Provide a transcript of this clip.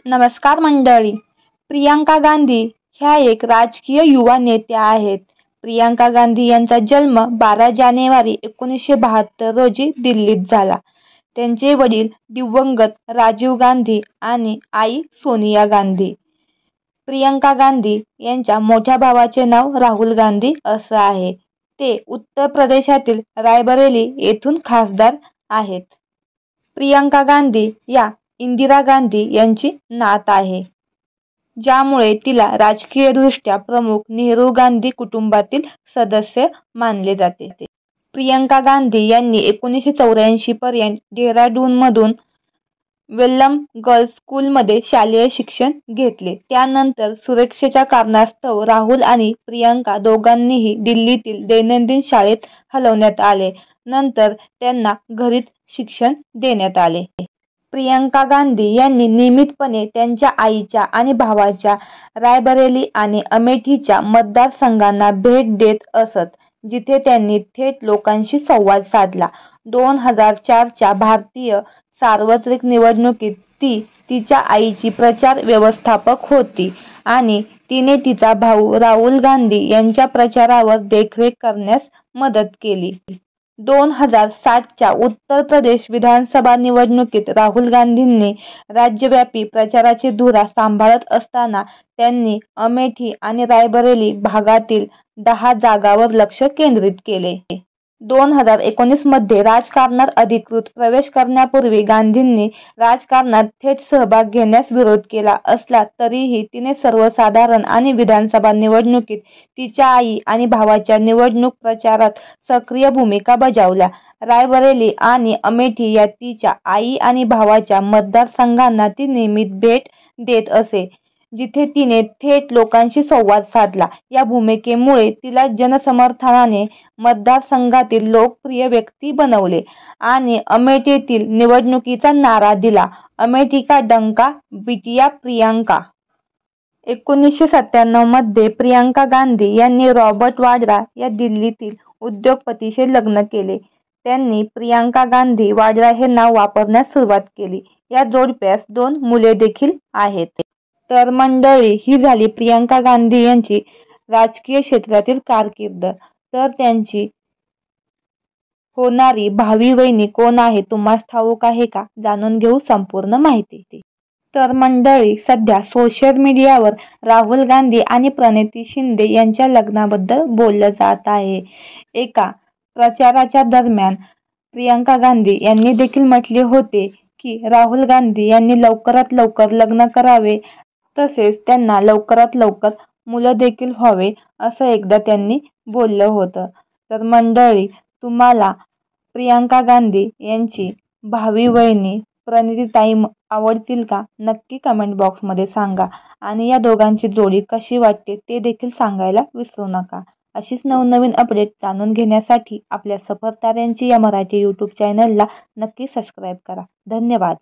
नमस्कार मंडळी. प्रियंका गांधी ह्या एक राजकीय युवा नेत्या आहेत. प्रियंका गांधी यांचा जन्म 12 जानेवारी 1972 रोजी दिल्लीत झाला. त्यांचे वडील दिवंगत राजीव गांधी आणि आई सोनिया गांधी. प्रियंका गांधी यांच्या मोठ्या भावाचे नाव राहुल गांधी असं आहे. ते उत्तर प्रदेशातील रायबरेली येथून खासदार आहेत. प्रियंका गांधी या इंदिरा गांधी यांची नात आहे, ज्यामुळे तिला राजकीयदृष्ट्या प्रमुख नेहरू गांधी कुटुंबातील सदस्य मानले जाते. प्रियंका गांधी यांनी 1984 पर्यंत डेहराडूनमधून वेल्लम गर्ल्स स्कूलमध्ये शालेय शिक्षण घेतले. त्यानंतर सुरक्षेच्या कारणास्तव राहुल आणि प्रियंका दोघांनीही दिल्लीतील दैनंदिन शाळेत हलवण्यात आले. नंतर त्यांना घरीच शिक्षण देण्यात आले. प्रियंका गांधी यांनी नियमितपणे त्यांच्या आईच्या आणि भावाच्या रायबरेली आणि अमेठीच्या मतदारसंघांना भेट देत असत, जिथे त्यांनी थेट लोकांशी संवाद साधला. 2004च्या भारतीय सार्वत्रिक निवडणुकीत ती तिच्या आईची प्रचार व्यवस्थापक होती आणि तिने तिचा भाऊ राहुल गांधी यांच्या प्रचारावर देखरेख करण्यास मदत केली. 2007च्या उत्तर प्रदेश विधानसभा निवडणुकीत राहुल गांधींनी राज्यव्यापी प्रचाराची धुरा सांभाळत असताना त्यांनी अमेठी आणि रायबरेली भागातील 10 जागांवर लक्ष केंद्रित केले. 2019 मध्ये राजकारणात अधिकृत प्रवेश करण्यापूर्वी गांधींनी राजकारणात थेट सहभाग घेण्यास विरोध केला असला तरीही तिने सर्वसाधारण आणि विधानसभा निवडणुकीत तिच्या आई आणि भावाच्या निवडणूक प्रचारात सक्रिय भूमिका बजावल्या. रायबरेली आणि अमेठी या तिच्या आई आणि भावाच्या मतदारसंघांना ती नियमित भेट देत असे, जिथे तिने थेट लोकांशी संवाद साधला. या भूमिकेमुळे तिला जनसमर्थनाने मतदारसंघातील लोकप्रिय व्यक्ती बनवले आणि अमेठीतील निवडणुकीचा नारा दिला, अमेठी का डंका, बिटिया प्रियंका. 1997 मध्ये प्रियंका गांधी यांनी रॉबर्ट वाड्रा या दिल्लीतील उद्योगपतीशी लग्न केले. त्यांनी प्रियंका गांधी वाड्रा हे नाव वापरण्यास सुरुवात केली. या जोडप्यास 2 मुले देखील आहेत. तर मंडळी, ही झाली प्रियंका गांधी यांची राजकीय क्षेत्रातील कारकीर्द. तर त्यांची होणारी भावी वहिनी कोण आहे तुम्हाला ठाऊक आहे का? जाणून घेऊ संपूर्ण माहिती. तर मंडळी, सध्या सोशल मीडियावर राहुल गांधी आणि प्रणिती शिंदे यांच्या लग्नाबद्दल बोललं जात आहे. एका प्रचाराच्या दरम्यान प्रियंका गांधी यांनी देखील म्हटले होते की राहुल गांधी यांनी लवकरात लवकर लग्न करावे, तसेच त्यांना लवकरात लवकर मुलं देखील व्हावे, असं एकदा त्यांनी बोललं होतं. तर मंडळी, तुम्हाला प्रियंका गांधी यांची भावी वहिनी प्रणितीताई आवडतील का? नक्की कमेंट बॉक्समध्ये सांगा आणि या दोघांची जोडी कशी वाटते ते देखील सांगायला विसरू नका. अशीच नवनवीन अपडेट जाणून घेण्यासाठी आपल्या सफर ताऱ्यांची या मराठी यूट्यूब चॅनलला नक्की सबस्क्राईब करा. धन्यवाद.